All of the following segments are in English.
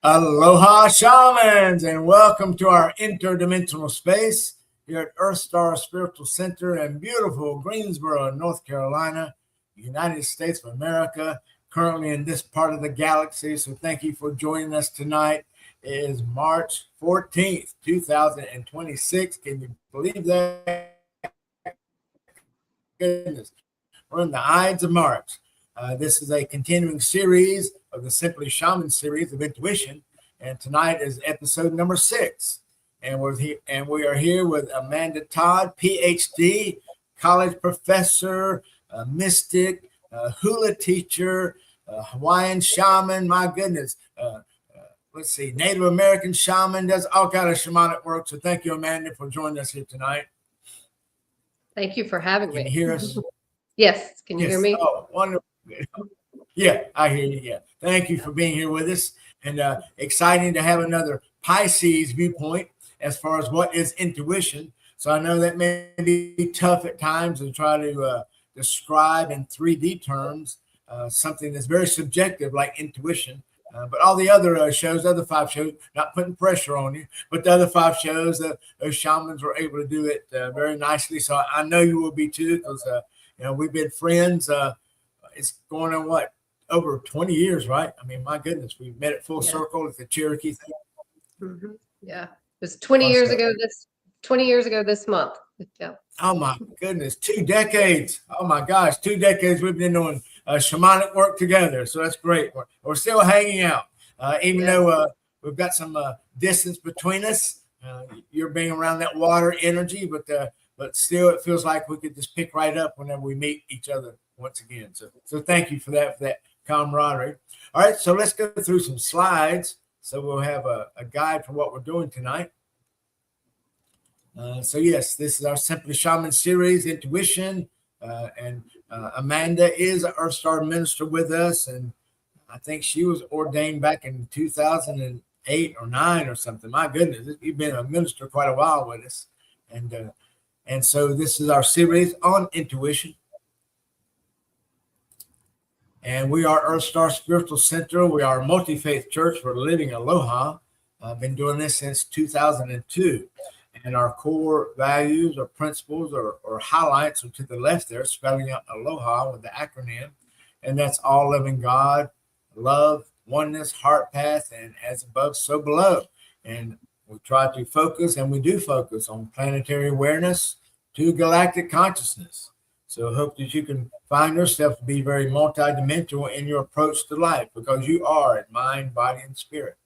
Aloha Shamans, and welcome to our interdimensional space here at EarthStar Spiritual Center in beautiful Greensboro, North Carolina, United States of America, currently in this part of the galaxy. So thank you for joining us tonight. It is March 14th, 2026. Can you believe that? Goodness, we're in the Ides of March. This is a continuing series of the Simply Shaman series of intuition, and tonight is episode number 6. And we are here with Amanda Todd, Ph.D., college professor, mystic, hula teacher, Hawaiian shaman. My goodness, let's see, Native American shaman, does all kind of shamanic work. So thank you, Amanda, for joining us here tonight. Thank you for having me. Can you hear us? Yes. Can you hear me? Oh, wonderful. Yeah, I hear you. Yeah. Thank you for being here with us, and exciting to have another Pisces viewpoint as far as what is intuition. So I know that may be tough at times to try to describe in 3D terms something that's very subjective like intuition. But all the other shows, other 5 shows, not putting pressure on you, but the other 5 shows, those shamans were able to do it very nicely. So I know you will be too, because we've been friends. It's going on over 20 years, right? I mean, my goodness, we met at full circle at the Cherokee thing. Mm-hmm. Yeah, it was 20 years ago. 20 years ago this month. Yeah. Oh my goodness, 2 decades. Oh my gosh, 2 decades we've been doing shamanic work together. So that's great. We're still hanging out, even though we've got some distance between us. You're being around that water energy, but still, it feels like we could just pick right up whenever we meet each other once again. So thank you for that camaraderie. All right, so let's go through some slides. So we'll have a guide for what we're doing tonight. So yes, this is our Simply Shaman series, intuition, and Amanda is an EarthStar minister with us, and I think she was ordained back in 2008 or 9 or something. My goodness, you've been a minister quite a while with us, and so this is our series on intuition. And we are EarthStar Spiritual Center. We are a multi-faith church for living aloha. I've been doing this since 2002. And our core values or principles or highlights are to the left there, spelling out aloha with the acronym. And that's all living God, love, oneness, heart path, and as above, so below. And we try to focus, and we do focus on planetary awareness to galactic consciousness. So I hope that you can find yourself to be very multidimensional in your approach to life, because you are in mind, body, and spirit.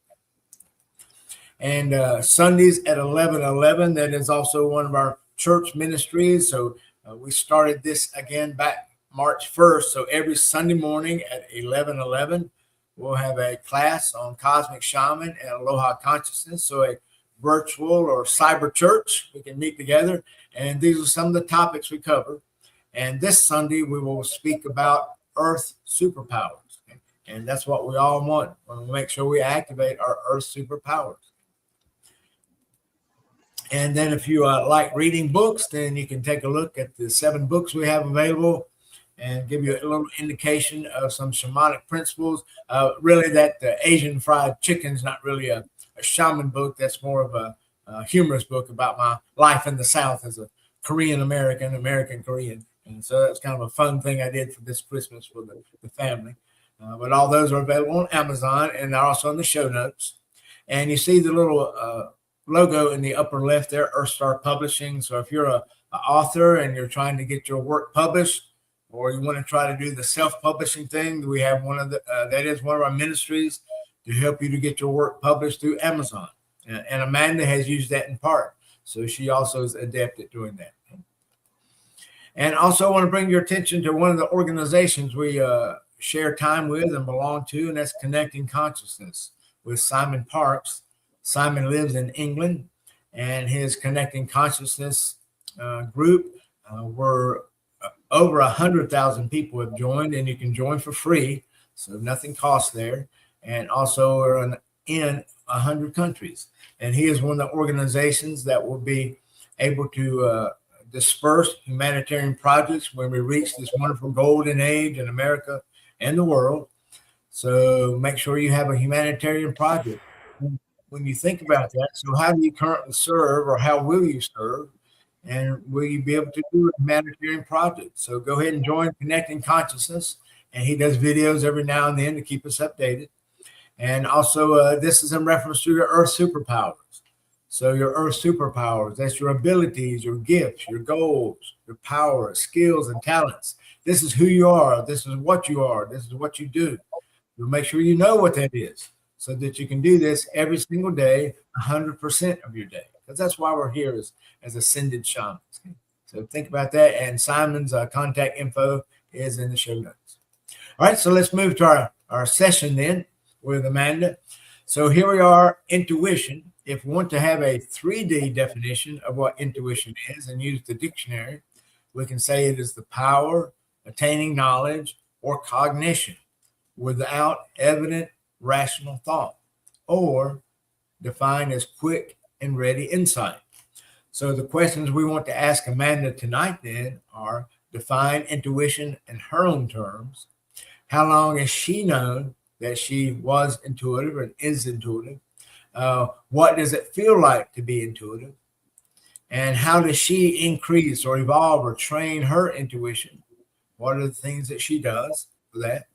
And Sundays at 11:11, that is also one of our church ministries. So we started this again back March 1st. So every Sunday morning at 11:11, we'll have a class on cosmic shaman and aloha consciousness. So a virtual or cyber church, we can meet together. And these are some of the topics we cover. And this Sunday, we will speak about Earth superpowers. Okay? And that's what we all want. We want to make sure we activate our Earth superpowers. And then if you like reading books, then you can take a look at the 7 books we have available and give you a little indication of some shamanic principles. Really, that Asian fried chicken is not really a shaman book. That's more of a humorous book about my life in the South as a Korean American Korean. And so that's kind of a fun thing I did for this Christmas for the family. But all those are available on Amazon, and they're also in the show notes. And you see the little logo in the upper left there, EarthStar Publishing. So if you're an author and you're trying to get your work published, or you want to try to do the self-publishing thing, we have that is one of our ministries to help you to get your work published through Amazon. And Amanda has used that in part. So she also is adept at doing that. And also I want to bring your attention to one of the organizations we share time with and belong to, and that's Connecting Consciousness with Simon Parks. Simon lives in England, and his Connecting Consciousness group were over 100,000 people have joined, and you can join for free, so nothing costs there. And also are in 100 countries. And he is one of the organizations that will be able to disperse humanitarian projects when we reach this wonderful golden age in America and the world. So make sure you have a humanitarian project. When you think about that, so how do you currently serve, or how will you serve? And will you be able to do a humanitarian project? So go ahead and join Connecting Consciousness. And he does videos every now and then to keep us updated. And also, this is in reference to your earth superpowers. So your earth superpowers, that's your abilities, your gifts, your goals, your power, skills, and talents. This is who you are. This is what you are. This is what you do. You'll make sure you know what that is so that you can do this every single day, 100% of your day. Because that's why we're here as ascended shamans. So think about that. And Simon's contact info is in the show notes. All right, so let's move to our session then with Amanda. So here we are, intuition. If we want to have a 3D definition of what intuition is and use the dictionary, we can say it is the power, attaining knowledge, or cognition without evident rational thought, or defined as quick and ready insight. So the questions we want to ask Amanda tonight then are: define intuition in her own terms. How long has she known that she was intuitive and is intuitive? What does it feel like to be intuitive? And how does she increase or evolve or train her intuition? What are the things that she does for that?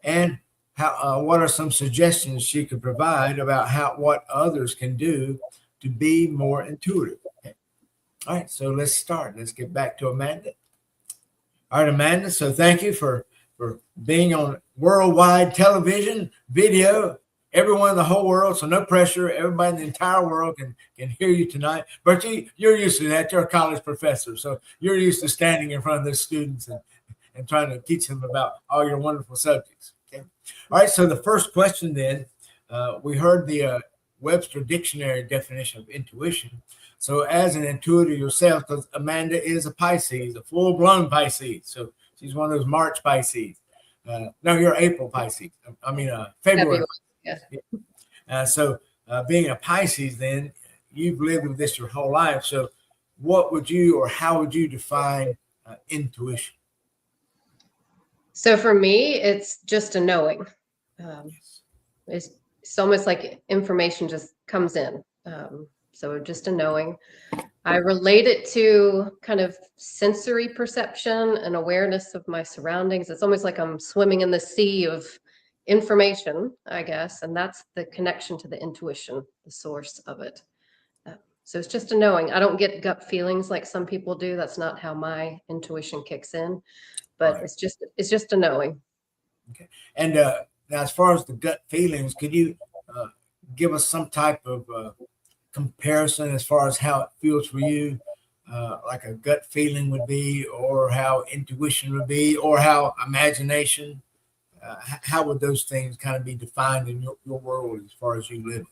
And what are some suggestions she could provide about what others can do to be more intuitive? Okay. All right, so let's start. Let's get back to Amanda. All right, Amanda, so thank you for being on worldwide television, video, everyone in the whole world, so no pressure. Everybody in the entire world can hear you tonight. But you're used to that. You're a college professor, so you're used to standing in front of the students and trying to teach them about all your wonderful subjects. Okay. All right, so the first question then, we heard the Webster Dictionary definition of intuition. So as an intuitive yourself, because Amanda is a Pisces, a full-blown Pisces. So she's one of those March Pisces. No, you're April Pisces. I mean, February. Yeah. So being a Pisces, then you've lived with this your whole life. So what would you, or how would you define intuition? So for me, it's just a knowing. It's almost like information just comes in. So just a knowing. I relate it to kind of sensory perception and awareness of my surroundings. It's almost like I'm swimming in the sea of information, I guess. And that's the connection to the intuition, the source of it. So it's just a knowing. I don't get gut feelings like some people do. That's not how my intuition kicks in. But right. It's just a knowing. Okay. And now, as far as the gut feelings, could you give us some type of comparison as far as how it feels for you, like a gut feeling would be, or how intuition would be, or how imagination? How would those things kind of be defined in your world as far as you live?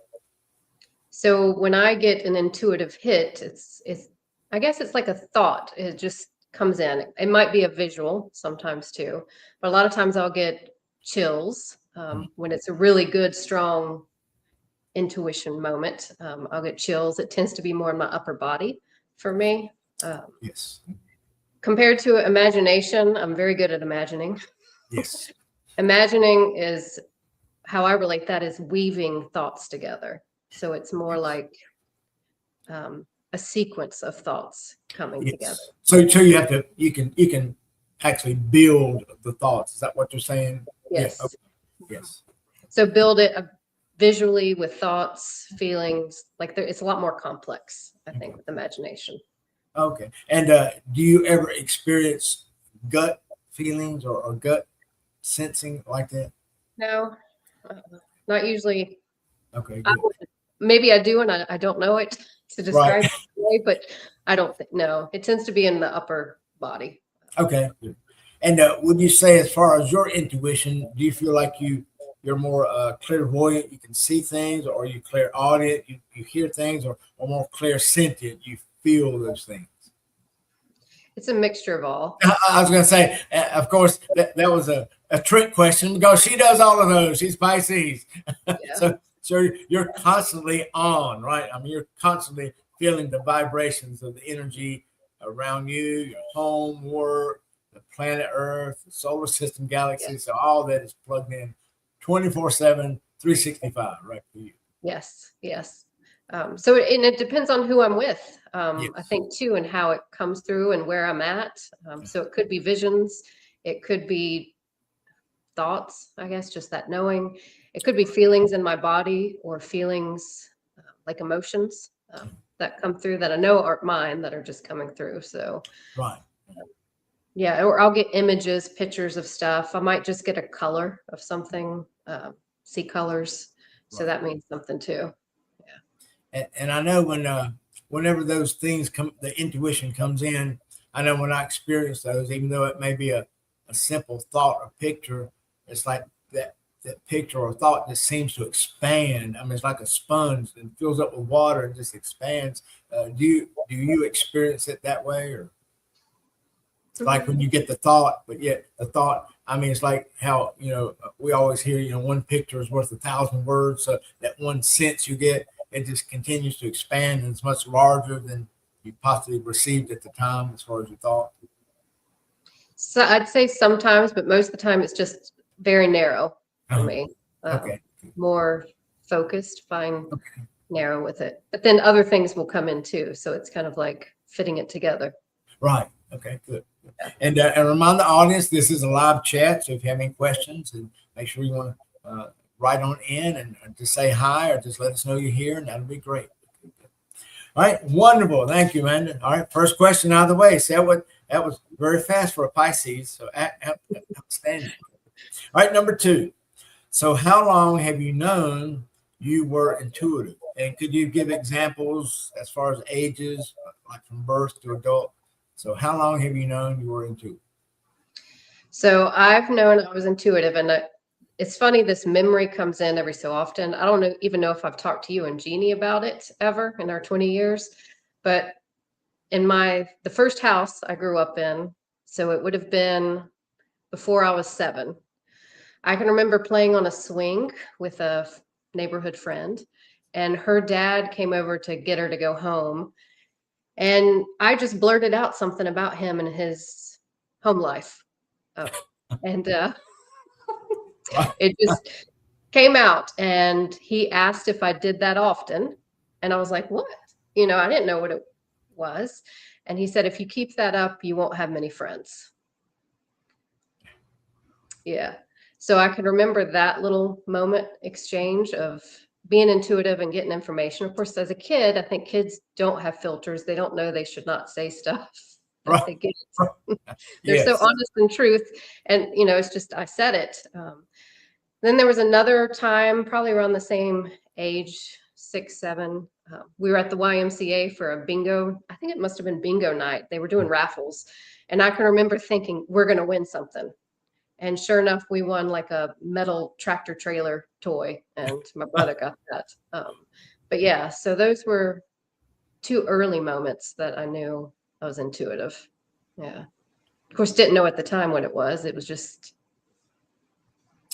So when I get an intuitive hit, it's I guess it's like a thought. It just comes in. It might be a visual sometimes too, but a lot of times I'll get chills when it's a really good, strong intuition moment. I'll get chills. It tends to be more in my upper body for me. Yes. Compared to imagination, I'm very good at imagining. Yes. Imagining is how I relate that is weaving thoughts together. So it's more like a sequence of thoughts coming together. So you can actually build the thoughts. Is that what you're saying? Yes. Yeah. Okay. Yes. So build it visually with thoughts, feelings. Like it's a lot more complex, I think, with imagination. Okay. And do you ever experience gut feelings or gut sensing like that? No, not usually. Okay. Good. Maybe I do, and I don't know it to describe it, but I don't think, no, it tends to be in the upper body. Okay. Good. And would you say, as far as your intuition, do you feel like you're more clairvoyant, you can see things, or you clairaudient, you hear things, or more clairsentient, you feel those things? It's a mixture of all. I was going to say, of course, that was a trick question, because she does all of those. She's Pisces. Yeah. So you're constantly on, right? I mean, you're constantly feeling the vibrations of the energy around you, your home, work, the planet Earth, the solar system, galaxy. Yeah. So all that is plugged in 24/7, 365, right for you. Yes, yes. So and it depends on who I'm with. Yes. I think too, and how it comes through and where I'm at. So it could be visions, it could be thoughts, I guess, just that knowing. It could be feelings in my body or feelings like emotions that come through that I know aren't mine that are just coming through. So Right. yeah, or I'll get images, pictures of stuff. I might just get a color of something, see colors. So Right. that means something too. And I know whenever those things come, the intuition comes in. I know when I experience those, even though it may be a simple thought or picture, it's like that picture or thought just seems to expand. I mean, it's like a sponge and fills up with water and just expands. Do you experience it that way, or it's like when you get the thought, but yet the thought? I mean, it's like how we always hear one picture is worth 1,000 words. So that one sense you get, it just continues to expand and it's much larger than you possibly received at the time as far as you thought. So I'd say sometimes, but most of the time it's just very narrow for me. Okay. More focused, fine, Okay. narrow with it. But then other things will come in too. So it's kind of like fitting it together. Right. Okay, good. And remind the audience, this is a live chat. So if you have any questions, and make sure you want to write on in and just say hi or just let us know you're here, and that'll be great. All right, wonderful. Thank you, Amanda. All right, first question out of the way. See, that was very fast for a Pisces, so outstanding. All right, number 2. So how long have you known you were intuitive? And could you give examples as far as ages, like from birth to adult? So how long have you known you were intuitive? So I've known I was intuitive, and it's funny, this memory comes in every so often. I don't even know if I've talked to you and Jeanne about it ever in our 20 years, but in the first house I grew up in, so it would have been before I was 7. I can remember playing on a swing with a neighborhood friend, and her dad came over to get her to go home. And I just blurted out something about him and his home life. And it just came out. And he asked if I did that often. And I was like, what? I didn't know what it was. And he said, if you keep that up, you won't have many friends. Yeah. So I can remember that little moment exchange of being intuitive and getting information. Of course, as a kid, I think kids don't have filters. They don't know they should not say stuff. But Right. they get they're Yes. so honest and truth. And, it's just, I said it. Then there was another time, probably around the same age, 6, 7. We were at the YMCA for a bingo. I think it must have been bingo night. They were doing raffles. And I can remember thinking, we're going to win something. And sure enough, we won like a metal tractor trailer toy, and my brother got that. But yeah, so those were 2 early moments that I knew I was intuitive. Yeah. Of course, didn't know at the time what it was. It was just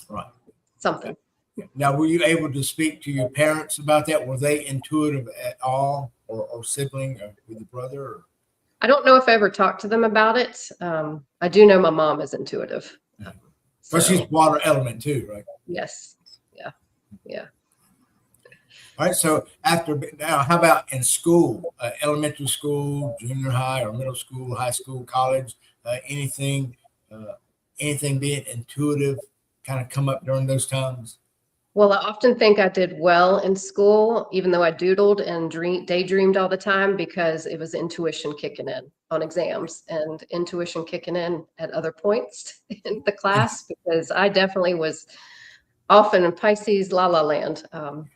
Right. something. Now, were you able to speak to your parents about that? Were they intuitive at all, or sibling, or with your brother? Or? I don't know if I ever talked to them about it. I do know my mom is intuitive. But she's water element too, right? Yes. Yeah. Yeah. All right. So now, how about in school, elementary school, junior high, or middle school, high school, college, anything being intuitive kind of come up during those times? Well, I often think I did well in school, even though I doodled and daydreamed all the time, because it was intuition kicking in on exams and intuition kicking in at other points in the class, because I definitely was often in Pisces la la land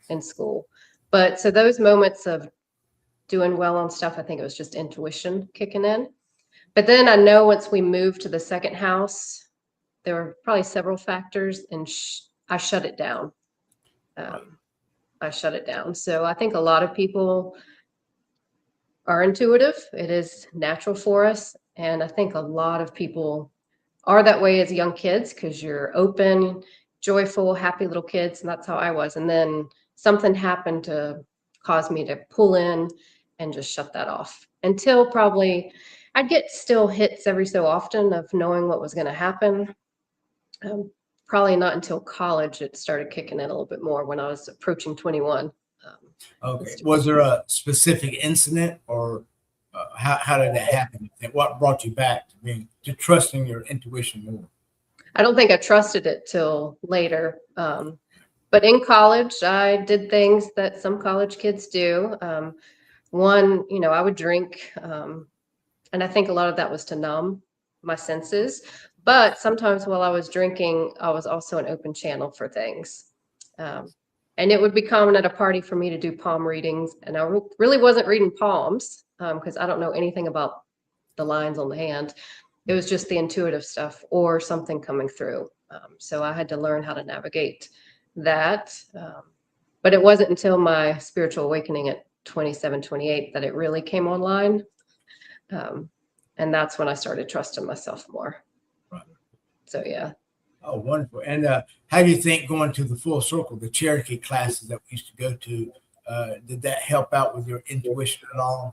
in school. But so those moments of doing well on stuff, I think it was just intuition kicking in. But then I know once we moved to the second house, there were probably several factors, and I shut it down. I shut it down. So I think a lot of people are intuitive. It is natural for us. And I think a lot of people are that way as young kids, because you're open, joyful, happy little kids. And that's how I was. And then something happened to cause me to pull in and just shut that off, until probably I'd get still hits every so often of knowing what was going to happen. probably not until college it started kicking in a little bit more, when I was approaching 21. Okay. Was there a specific incident, or how did that happen? And what brought you back to trusting your intuition more? I don't think I trusted it till later. But in college, I did things that some college kids do. One, I would drink, and I think a lot of that was to numb my senses. But sometimes while I was drinking, I was also an open channel for things. And it would be common at a party for me to do palm readings. And I really wasn't reading palms, because I don't know anything about the lines on the hand. It was just the intuitive stuff or something coming through. So I had to learn how to navigate that. But it wasn't until my spiritual awakening at 27, 28 that it really came online. And that's when I started trusting myself more. Right. So, yeah. Oh, wonderful. And how do you think going to the Full Circle, the Cherokee classes that we used to go to, did that help out with your intuition at all?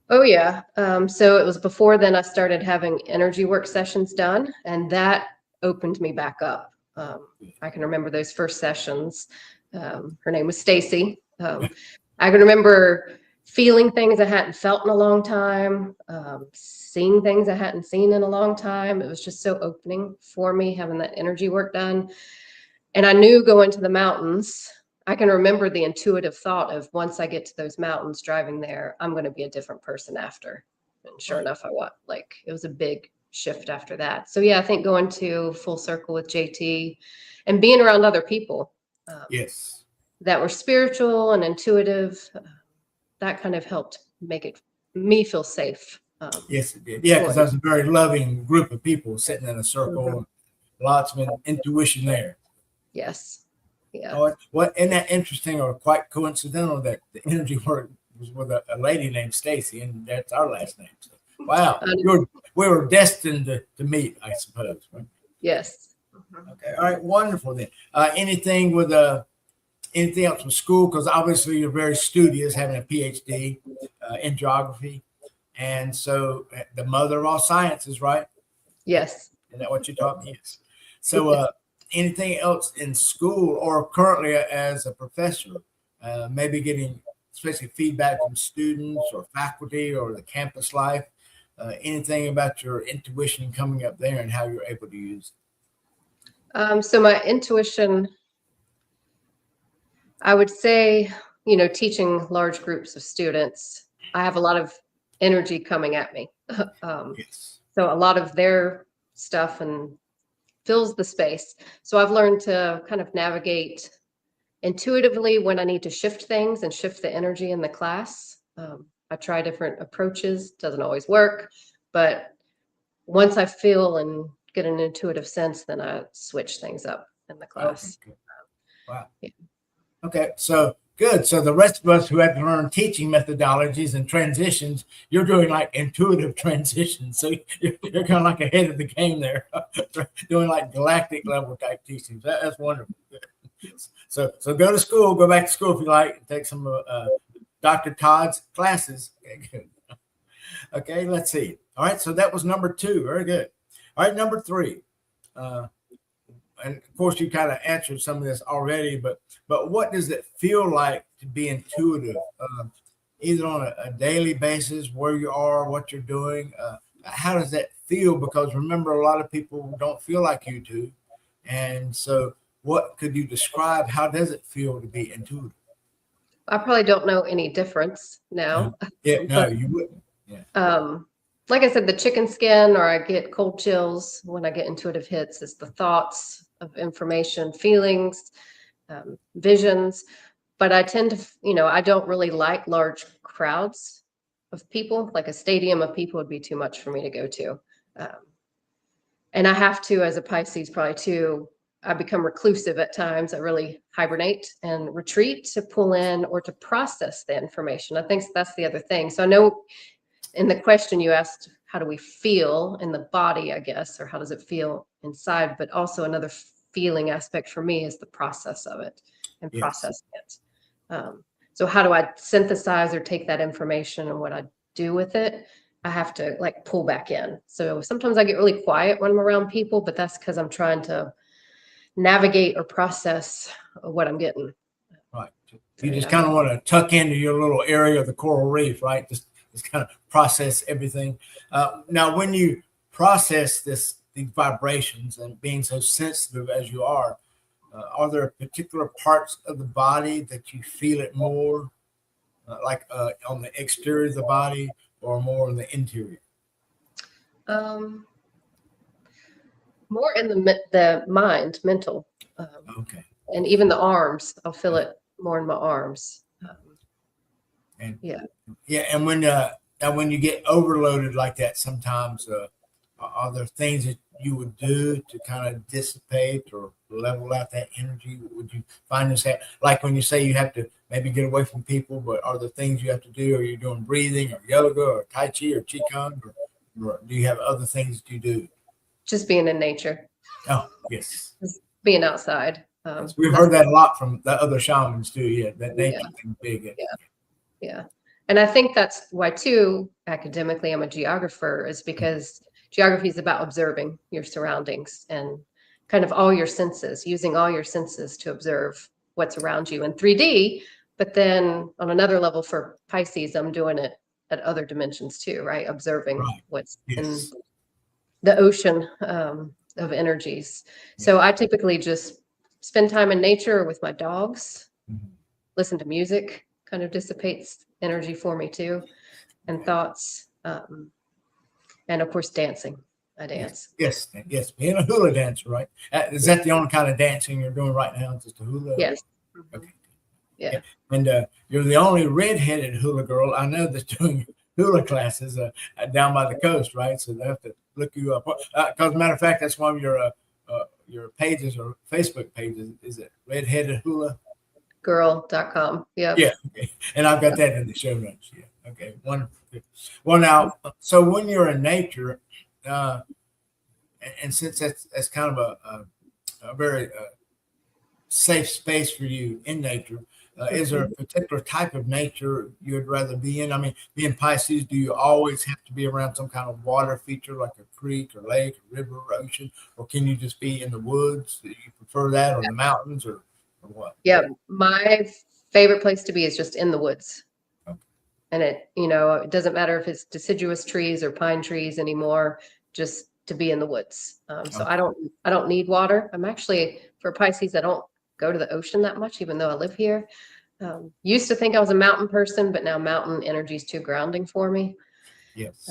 Oh, yeah. So it was before then I started having energy work sessions done, and that opened me back up. I can remember those first sessions. Her name was Stacy. I can remember feeling things I hadn't felt in a long time, seeing things I hadn't seen in a long time. It was just so opening for me, having that energy work done. And I knew going to the mountains, I can remember the intuitive thought of, once I get to those mountains driving there, I'm going to be a different person after. And sure enough, it was a big shift after that. So yeah, I think going to Full Circle with JT and being around other people Yes, that were spiritual and intuitive, that kind of helped make me feel safe. Yes, it did. Yeah, because I was a very loving group of people sitting in a circle. Mm-hmm. Lots of intuition there. Yes. Yeah. Oh, isn't that interesting, or quite coincidental that the energy work was with a lady named Stacy, and that's our last name. So, wow, we were destined to meet, I suppose. Right? Yes. Okay. All right. Wonderful. Then, anything else with school? Because obviously you're very studious, having a Ph.D. In geography, and so the mother of all sciences, right? Yes. Is that what you're talking? Yes. So, anything else in school or currently as a professor, maybe getting especially feedback from students or faculty or the campus life, anything about your intuition coming up there and how you're able to use it? So my intuition, I would say, teaching large groups of students, I have a lot of energy coming at me. Yes. So a lot of their stuff and fills the space. So I've learned to kind of navigate intuitively when I need to shift things and shift the energy in the class. I try different approaches, doesn't always work, but once I feel and get an intuitive sense, then I switch things up in the class. Okay, wow. Yeah. Okay, so good. So the rest of us who have to learn teaching methodologies and transitions, you're doing like intuitive transitions. So you're kind of like ahead of the game there, doing like galactic level type teachings. That's wonderful. So go to school, go back to school if you like, take some Dr. Todd's classes. Okay, good. Okay, let's see. All right, so that was number 2. Very good. All right, number 3. And of course, you kind of answered some of this already, but what does it feel like to be intuitive, either on a daily basis, where you are, what you're doing? How does that feel? Because remember, a lot of people don't feel like you do. And so what could you describe? How does it feel to be intuitive? I probably don't know any difference now. Yeah, no, you wouldn't. Yeah. Like I said, the chicken skin, or I get cold chills when I get intuitive hits. It's the thoughts of information, feelings, visions. But I tend to, I don't really like large crowds of people. Like a stadium of people would be too much for me to go to. And I have to, as a Pisces, probably too, I become reclusive at times. I really hibernate and retreat to pull in or to process the information. I think that's the other thing. So I know in the question you asked, how do we feel in the body, I guess, or how does it feel inside? But also another feeling aspect for me is the process of it and Yes. processing it. So how do I synthesize or take that information, and what I do with it? I have to like pull back in. So sometimes I get really quiet when I'm around people, but that's because I'm trying to navigate or process what I'm getting. Right. You just kind of want to tuck into your little area of the coral reef, right? Just kind of process everything. Now, when you process these vibrations and being so sensitive as you are there particular parts of the body that you feel it more, like on the exterior of the body, or more on the interior? More in the mind, mental. Okay. And even the arms, I'll feel it more in my arms. And yeah. And when you get overloaded like that, sometimes are there things that you would do to kind of dissipate or level out that energy? Would you find this like when you say you have to maybe get away from people, but are there things you have to do? Are you doing breathing or yoga or Tai Chi or Qigong, or do you have other things that you do? Just being in nature. Oh, yes. Just being outside. We've heard that a lot from the other shamans too. Yeah, that nature thing big. Yeah. And I think that's why too, academically, I'm a geographer, is because geography is about observing your surroundings and kind of all your senses, using all your senses to observe what's around you in 3D. But then on another level for Pisces, I'm doing it at other dimensions too, right? Observing what's in the ocean of energies. So I typically just spend time in nature with my dogs, listen to music, kind of dissipates energy for me too, and thoughts. And of course, dancing. I dance. Yes. Being a hula dancer, right? Is that the only kind of dancing you're doing right now? Just a hula? Yes. Okay. Yeah. And you're the only redheaded hula girl I know that's doing hula classes down by the coast, right? So they have to look you up. Because, matter of fact, that's one of your pages or Facebook pages. Is it Redheaded Hula? Girl.com. Yep. Yeah. Okay. And I've got that in the show notes. Yeah. Okay. Wonderful. Well, now, so when you're in nature, and since that's kind of a very safe space for you in nature, is there a particular type of nature you'd rather be in? I mean, being Pisces, do you always have to be around some kind of water feature like a creek or lake or river or ocean, or can you just be in the woods? Do you prefer that, or the mountains, or what? Yeah, my favorite place to be is just in the woods. Okay. And it doesn't matter if it's deciduous trees or pine trees anymore, just to be in the woods. So I don't need water. I'm actually, for Pisces, I don't go to the ocean that much, even though I live here. Used to think I was a mountain person, but now mountain energy is too grounding for me. Yes.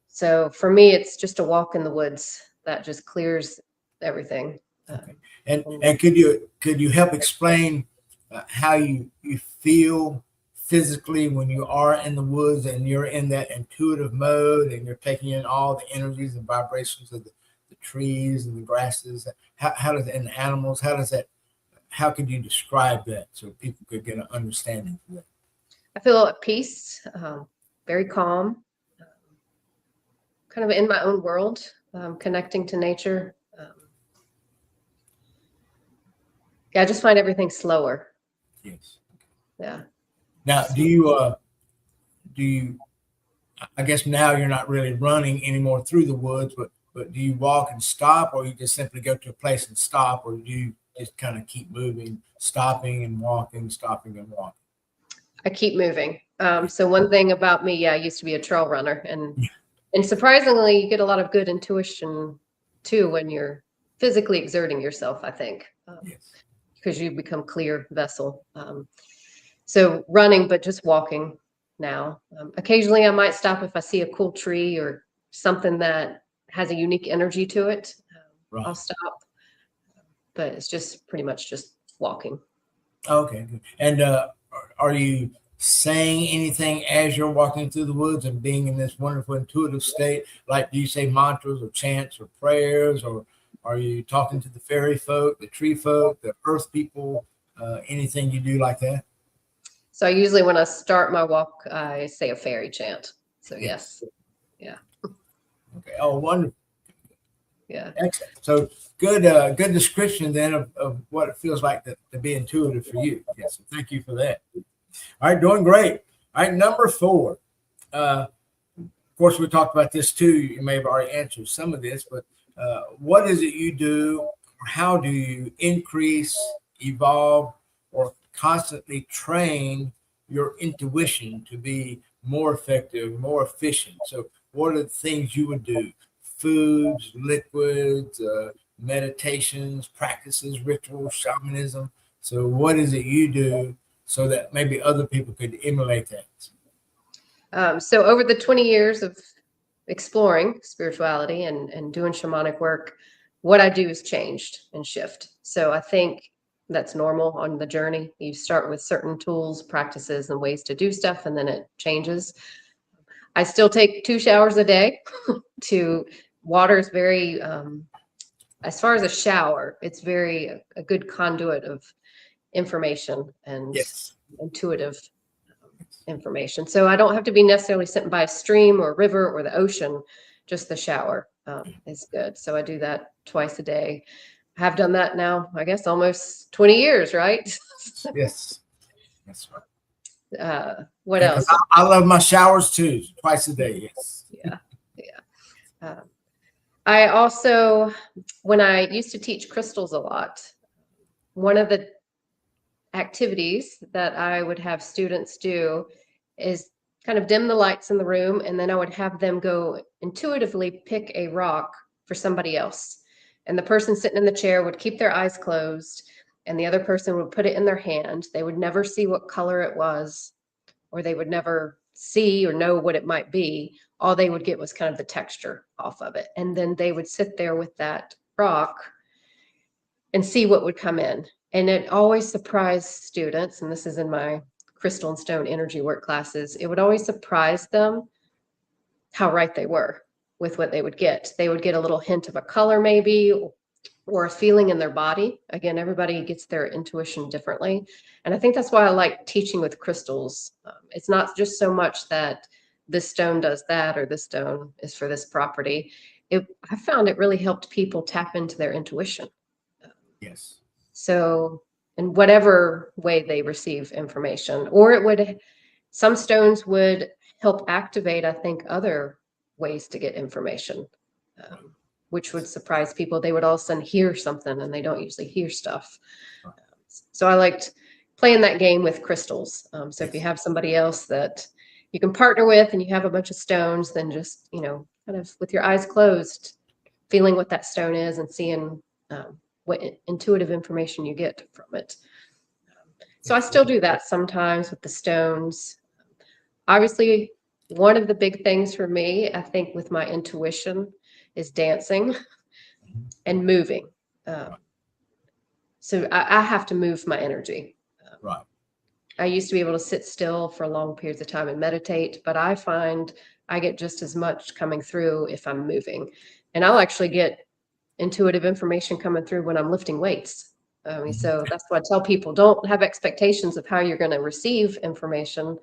So for me, it's just a walk in the woods that just clears everything. Okay. And could you help explain how you feel physically when you are in the woods and you're in that intuitive mode and you're taking in all the energies and vibrations of the trees and the grasses? How does, and the animals, how could you describe that so people could get an understanding of that? I feel at peace, very calm, kind of in my own world, connecting to nature. I just find everything slower. Yes. Yeah. Now, do you, I guess now you're not really running anymore through the woods, but do you walk and stop, or you just simply go to a place and stop, or do you just kind of keep moving, stopping and walking, stopping and walking? I keep moving. So one thing about me, I used to be a trail runner, and surprisingly, you get a lot of good intuition too when you're physically exerting yourself, I think. Yes. Because you become clear vessel. So running, but just walking now. Occasionally I might stop if I see a cool tree or something that has a unique energy to it. I'll stop, but it's just pretty much just walking. Okay, good. And are you saying anything as you're walking through the woods and being in this wonderful intuitive state? Like, do you say mantras or chants or prayers, or are you talking to the fairy folk, the tree folk, the earth people, anything you do like that? So usually when I start my walk, I say a fairy chant. So yes. Yeah. Okay. Oh, wonderful. Yeah. Excellent. So good description then of what it feels like to be intuitive for you. Yes. So thank you for that. All right. Doing great. All right. Number 4. Of course, we talked about this too. You may have already answered some of this, but what is it you do, or how do you increase, evolve, or constantly train your intuition to be more effective, more efficient? So what are the things you would do? Foods, liquids, meditations, practices, rituals, shamanism. So what is it you do so that maybe other people could emulate that? So over the 20 years of exploring spirituality and doing shamanic work, what I do is changed and shift. So I think that's normal on the journey. You start with certain tools, practices, and ways to do stuff, and then it changes. I still take 2 showers a day. Water is very, as far as a shower, it's very a good conduit of information and Yes. intuitive information. So I don't have to be necessarily sitting by a stream or a river or the ocean. Just the shower is good. So I do that twice a day. I have done that now, I guess, almost 20 years, right? Yes. That's right. What else? I love my showers too, twice a day. Yes. Yeah. Yeah. I also, when I used to teach crystals a lot, one of the activities that I would have students do is kind of dim the lights in the room, and then I would have them go intuitively pick a rock for somebody else. And the person sitting in the chair would keep their eyes closed, and the other person would put it in their hand. They would never see what color it was, or they would never see or know what it might be. All they would get was kind of the texture off of it. And then they would sit there with that rock and see what would come in. And it always surprised students, and this is in my crystal and stone energy work classes, it would always surprise them how right they were with what they would get. They would get a little hint of a color maybe, or a feeling in their body. Again, everybody gets their intuition differently. And I think that's why I like teaching with crystals. It's not just so much that this stone does that or this stone is for this property. I found it really helped people tap into their intuition. Yes. So in whatever way they receive information, or some stones would help activate, I think, other ways to get information, which would surprise people. They would all of a sudden hear something, and they don't usually hear stuff. So I liked playing that game with crystals. So if you have somebody else that you can partner with and you have a bunch of stones, then just, kind of with your eyes closed, feeling what that stone is and seeing what intuitive information you get from it. So I still do that sometimes with the stones. Obviously, one of the big things for me, I think, with my intuition is dancing and moving. So I have to move my energy. Right. I used to be able to sit still for long periods of time and meditate, but I find I get just as much coming through if I'm moving. And I'll actually get intuitive information coming through when I'm lifting weights. So that's what I tell people: don't have expectations of how you're going to receive information,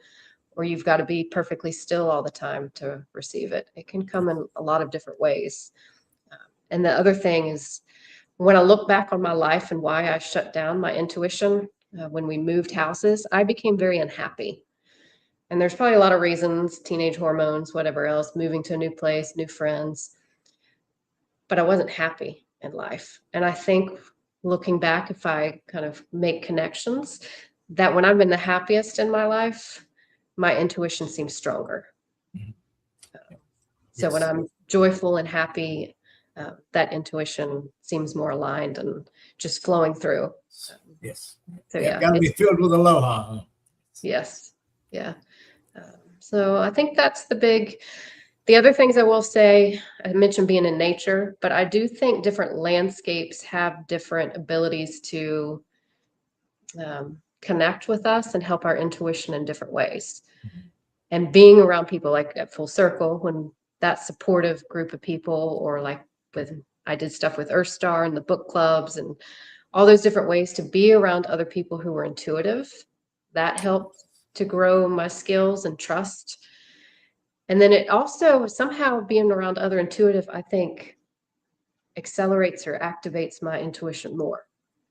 or you've got to be perfectly still all the time to receive it. It can come in a lot of different ways. And the other thing is, when I look back on my life and why I shut down my intuition, when we moved houses, I became very unhappy. And there's probably a lot of reasons: teenage hormones, whatever else, moving to a new place, new friends. But I wasn't happy in life. And I think, looking back, if I kind of make connections, that when I'm in the happiest in my life, my intuition seems stronger. So when I'm joyful and happy, that intuition seems more aligned and just flowing through. Yes. So yeah, got to be filled with aloha. Huh? Yes. Yeah. So I think that's the other things I will say. I mentioned being in nature, but I do think different landscapes have different abilities to connect with us and help our intuition in different ways. And being around people like at Full Circle, when that supportive group of people, or like I did stuff with EarthStar and the book clubs and all those different ways to be around other people who were intuitive, that helped to grow my skills and trust. And then it also, somehow being around other intuitive, I think, accelerates or activates my intuition more,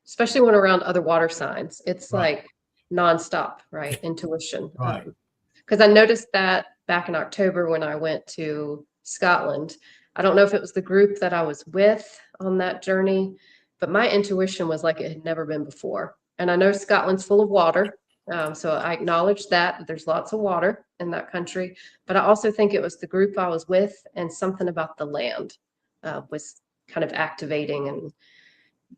especially when around other water signs. It's like nonstop, right? Intuition. Right. Because I noticed that back in October when I went to Scotland. I don't know if it was the group that I was with on that journey, but my intuition was like it had never been before. And I know Scotland's full of water. So I acknowledge that there's lots of water in that country, but I also think it was the group I was with and something about the land was kind of activating and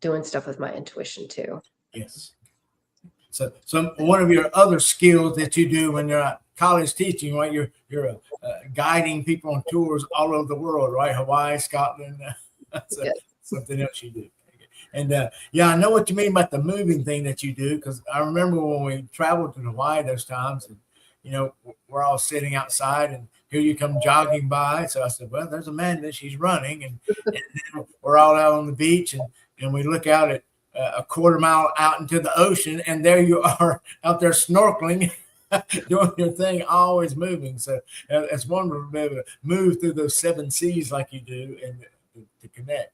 doing stuff with my intuition too. Yes. So one of your other skills that you do when you're at college teaching, right? You're guiding people on tours all over the world, right? Hawaii, Scotland. That's something else you do. And yeah, I know what you mean about the moving thing that you do, because I remember when we traveled to Hawaii those times, and you know, we're all sitting outside, and here you come jogging by. So I said, well, there's Amanda, she's running, and then we're all out on the beach, and we look out at a quarter mile out into the ocean, and there you are out there snorkeling, doing your thing, always moving. So it's wonderful to be able to move through those 7 seas like you do, and to connect.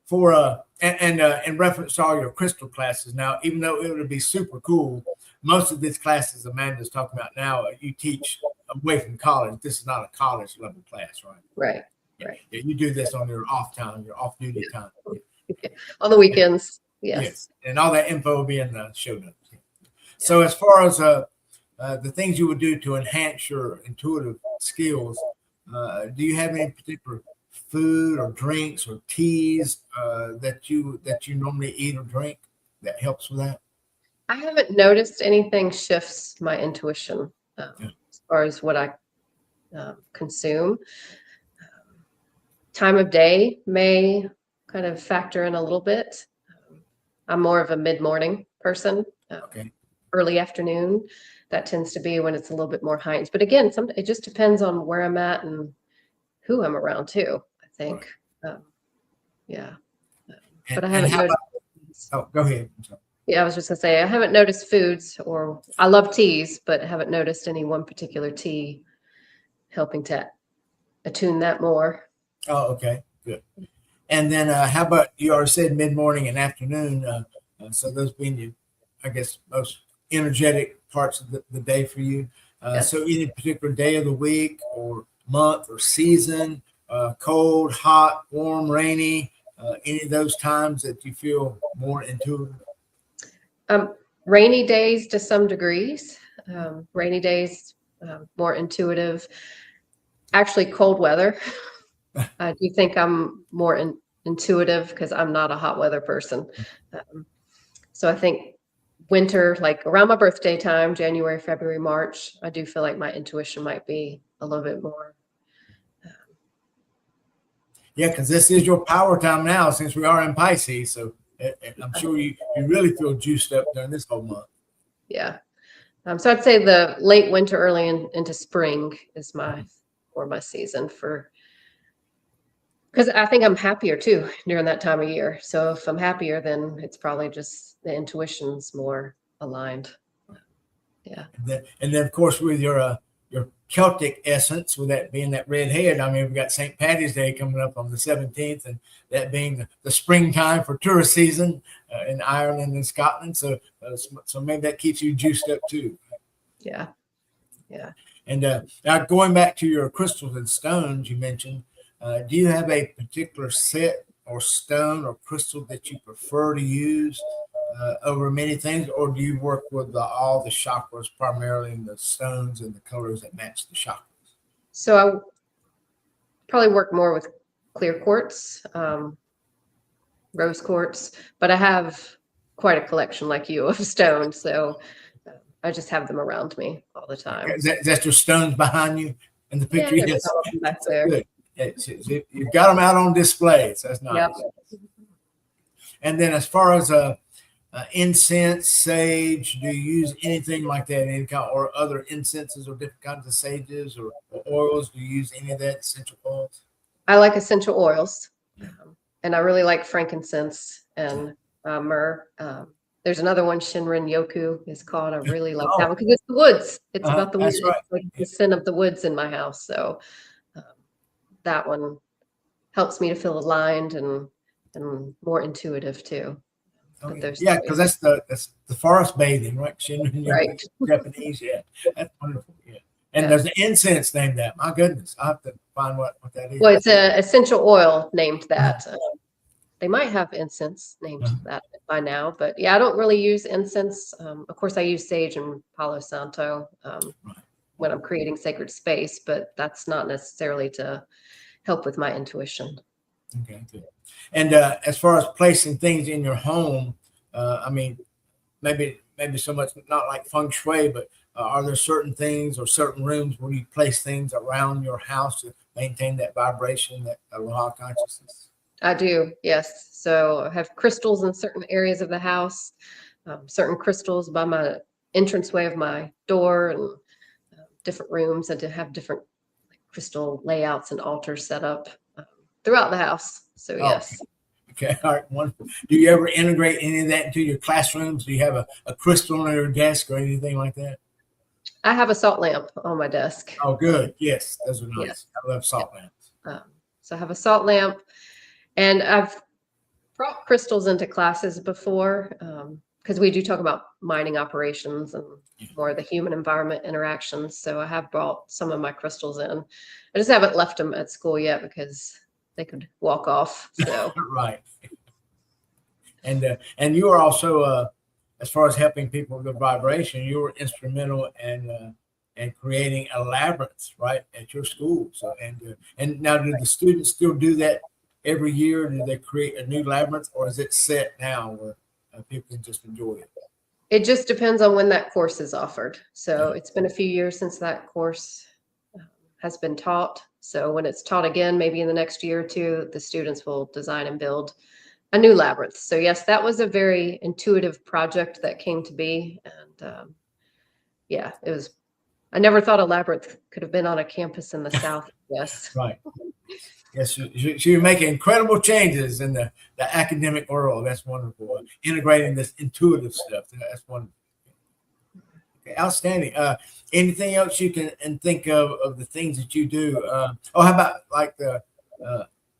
For in reference to all your crystal classes now, even though it would be super cool, most of these classes Amanda's talking about now, you teach away from college. This is not a college level class, right? Right. Yeah, you do this on your off time, your off duty time. On the weekends. Yes. And all that info will be in the show notes. So as far as the things you would do to enhance your intuitive skills, do you have any particular food or drinks or teas that you normally eat or drink that helps with that? I haven't noticed anything shifts my intuition as far as what I consume. Time of day may kind of factor in a little bit. I'm more of a mid-morning person. Early afternoon, that tends to be when it's a little bit more heightened. But again, it just depends on where I'm at and who I'm around too, I think. Right. But I haven't noticed. Go ahead. Yeah, I was just gonna say, I haven't noticed foods, or I love teas, but I haven't noticed any one particular tea helping to attune that more. Oh, okay, good. And then how about, you already said mid-morning and afternoon, so those being I guess most energetic parts of the day for you. Yes. So any particular day of the week or month or season, cold, hot, warm, rainy, any of those times that you feel more intuitive? Rainy days to some degrees. Rainy days, more intuitive. Actually, cold weather. I do think I'm more intuitive because I'm not a hot weather person. So I think winter, like around my birthday time, January, February, March, I do feel like my intuition might be a little bit more. Yeah, because this is your power time now, since we are in Pisces. So I'm sure you really feel juiced up during this whole month. Yeah. So I'd say the late winter, early into spring is my season because I think I'm happier too during that time of year. So if I'm happier, then it's probably just the intuition's more aligned. Yeah. And then of course with your Celtic essence, with that being that red head, I mean, we've got St. Paddy's Day coming up on the 17th, and that being the springtime for tourist season in Ireland and Scotland. So maybe that keeps you juiced up too. Yeah. Yeah. And now going back to your crystals and stones you mentioned, do you have a particular set or stone or crystal that you prefer to use over many things, or do you work with all the chakras primarily, in the stones and the colors that match the chakras? So I probably work more with clear quartz, rose quartz, but I have quite a collection like you of stones. So I just have them around me all the time. Is that your stones behind you in the picture? Yeah, yes. Back there. Good. You've got them out on display. So that's nice. Yep. And then as far as incense, sage, do you use anything like that, any kind, or other incenses or different kinds of sages or oils? Do you use any of that, essential oils? I like essential oils, and I really like frankincense and myrrh. There's another one, Shinrin Yoku is called. I really like that one because it's the woods. It's about the woods. Right. It's like the scent of the woods in my house. So that one helps me to feel aligned and more intuitive too. Yeah, because that's the forest bathing, right? Shinrin Yoku, right. Japanese, yeah. That's wonderful. Yeah. And there's an incense named that. My goodness, I have to find what that is. Well, it's an essential oil named that. they might have incense named that by now, but yeah, I don't really use incense. Of course, I use sage and Palo Santo when I'm creating sacred space, but that's not necessarily to help with my intuition. Okay, good. And as far as placing things in your home, I mean, maybe so much not like feng shui, but are there certain things or certain rooms where you place things around your house to maintain that vibration, that aloha consciousness? I do, yes. So I have crystals in certain areas of the house, certain crystals by my entranceway of my door, and different rooms, and to have different crystal layouts and altars set up throughout the house. So yes. Okay, all right, wonderful. Do you ever integrate any of that into your classrooms? Do you have a crystal on your desk or anything like that? I have a salt lamp on my desk. Oh, good. Yes, those are nice. Yes. I love salt lamps. So I have a salt lamp, and I've brought crystals into classes before, because we do talk about mining operations and more of the human environment interactions. So I have brought some of my crystals in. I just haven't left them at school yet because they could walk off. So right. And you are also, as far as helping people with the vibration, you were instrumental in creating a labyrinth, right, at your school. So and now, do the students still do that every year? Do they create a new labyrinth, or is it set now where people can just enjoy it? It just depends on when that course is offered. So it's been a few years since that course has been taught. So when it's taught again, maybe in the next year or two, the students will design and build a new labyrinth. So yes, that was a very intuitive project that came to be. And yeah, it was, I never thought a labyrinth could have been on a campus in the South. Yes. Right. Yes, you're making incredible changes in the academic world. That's wonderful. Integrating this intuitive stuff. That's wonderful. Okay, outstanding. Anything else you can think of the things that you do? How about like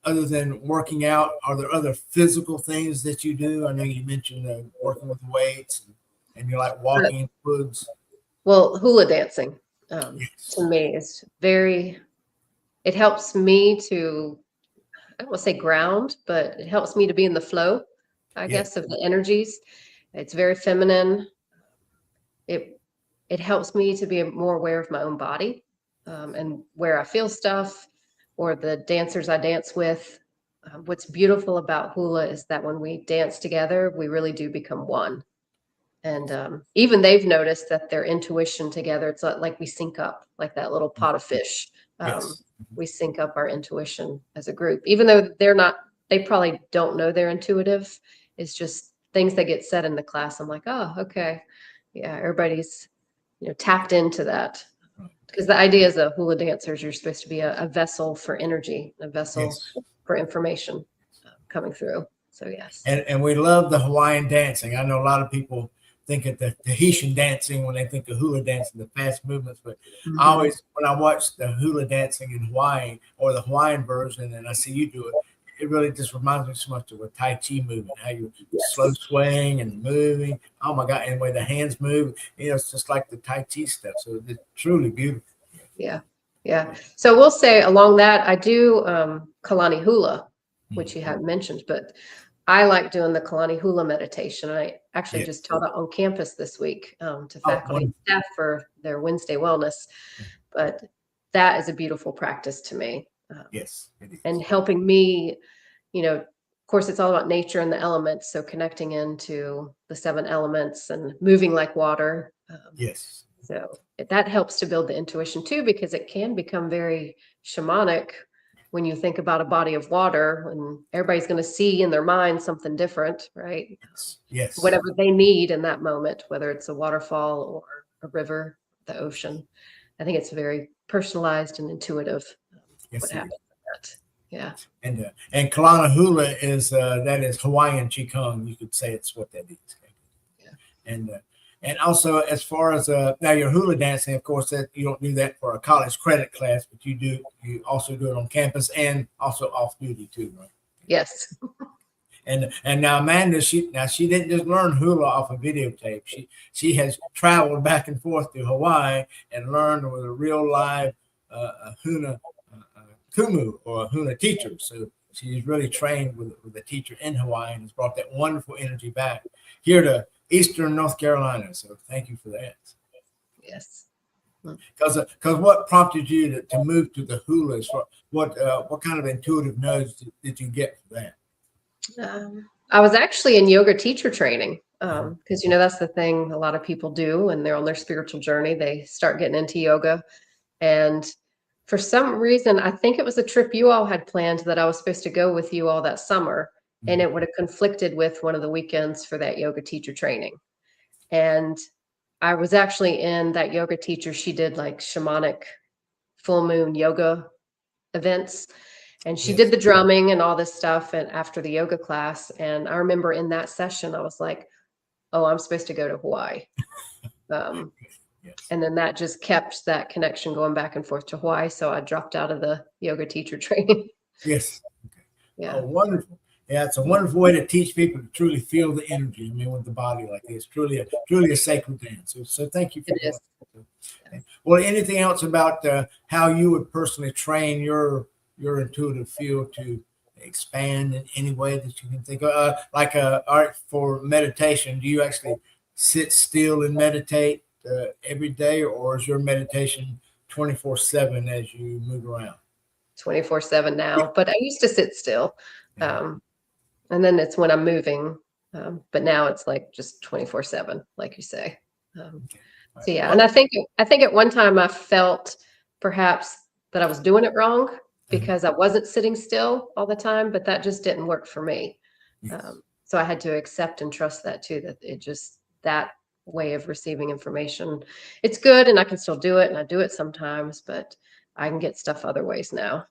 other than working out, are there other physical things that you do? I know you mentioned working with weights and you like walking in woods. Well, hula dancing to me is it helps me to, I don't want to say ground, but it helps me to be in the flow, I guess, of the energies. It's very feminine. It helps me to be more aware of my own body and where I feel stuff, or the dancers I dance with. What's beautiful about hula is that when we dance together, we really do become one. And even they've noticed that their intuition together, it's like we sync up like that little pot of fish. We sync up our intuition as a group, even though they probably don't know they're intuitive. It's just things that get said in the class. I'm like, oh, okay. Yeah, everybody's, tapped into that. Because the idea is that hula dancers, you're supposed to be a vessel for energy, a vessel for information coming through. So yes. And we love the Hawaiian dancing. I know a lot of people think of the Tahitian dancing when they think of hula dancing, the fast movements. But I always, when I watch the hula dancing in Hawaii or the Hawaiian version, and I see you do it, it really just reminds me so much of a Tai Chi movement, how you're slow swaying and moving. Oh my God. And the way the hands move, it's just like the Tai Chi stuff. So it's truly beautiful. Yeah. Yeah. So we'll say along that, I do Kalani hula, which you hadn't mentioned, but I like doing the Kalani hula meditation. I actually just taught it on campus this week to faculty and staff for their Wednesday wellness. But that is a beautiful practice to me. Yes. And helping me, of course, it's all about nature and the elements. So connecting into the 7 elements and moving like water. Yes. So that helps to build the intuition too, because it can become very shamanic when you think about a body of water, and everybody's going to see in their mind something different, right? Yes. Whatever they need in that moment, whether it's a waterfall or a river, the ocean. I think it's very personalized and intuitive. What happens with that? Yeah. And Kalani hula is that is Hawaiian Qigong. You could say it's what that is. Yeah. And also, as far as now your hula dancing, of course, that you don't do that for a college credit class, but you also do it on campus and also off duty too, right? Yes. And now Amanda, she didn't just learn hula off a videotape. She has traveled back and forth to Hawaii and learned with a real live hula kumu or hula teacher. So she's really trained with a teacher in Hawaii and has brought that wonderful energy back here to Eastern North Carolina. So thank you for that. Yes. Because what prompted you to move to the hulas? What kind of intuitive nodes did you get for that? I was actually in yoga teacher training because, that's the thing a lot of people do when they're on their spiritual journey. They start getting into yoga. And for some reason, I think it was a trip you all had planned that I was supposed to go with you all that summer. And it would have conflicted with one of the weekends for that yoga teacher training. And I was actually in that yoga teacher. She did like shamanic full moon yoga events. And she did the drumming and all this stuff and after the yoga class. And I remember in that session, I was like, oh, I'm supposed to go to Hawaii. And then that just kept that connection going back and forth to Hawaii. So I dropped out of the yoga teacher training. Yes. Okay. Yeah. Oh, wonderful. Yeah, it's a wonderful way to teach people to truly feel the energy. I mean, with the body like this, truly a sacred dance. So thank you for that. Okay. Well, anything else about how you would personally train your intuitive field to expand in any way that you can think of? Like art for meditation, do you actually sit still and meditate every day, or is your meditation 24/7 as you move around? 24/7 now, but I used to sit still. And then it's when I'm moving. But now it's like just 24/7, like you say. So yeah, and I think at one time I felt perhaps that I was doing it wrong because I wasn't sitting still all the time, but that just didn't work for me. So I had to accept and trust that too, that that way of receiving information, it's good and I can still do it and I do it sometimes, but I can get stuff other ways now.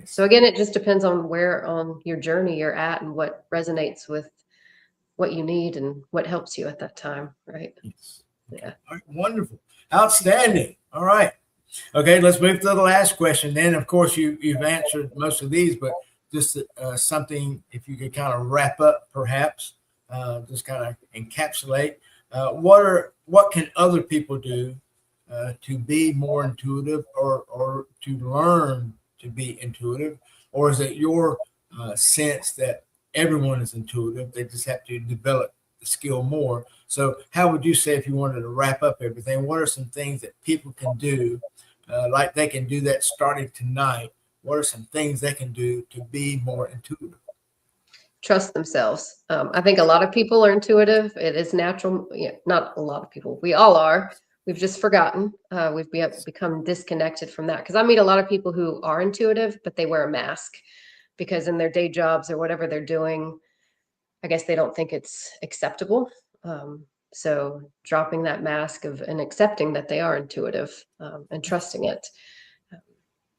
So again, it just depends on where on your journey you're at and what resonates with what you need and what helps you at that time, right? Yes. Yeah. All right, wonderful. Outstanding. All right. Okay, let's move to the last question. Then, of course, you've answered most of these, but just something, if you could kind of wrap up, perhaps, just kind of encapsulate. What can other people do to be more intuitive or to learn to be intuitive? Or is it your sense that everyone is intuitive? They just have to develop the skill more. So how would you say, if you wanted to wrap up everything, what are some things that people can do, like they can do that starting tonight? What are some things they can do to be more intuitive? Trust themselves. I think a lot of people are intuitive. It is natural. Yeah, not a lot of people. We all are. We've just forgotten. We've become disconnected from that. Because I meet a lot of people who are intuitive, but they wear a mask because in their day jobs or whatever they're doing, I guess they don't think it's acceptable. So dropping that mask and accepting that they are intuitive and trusting it.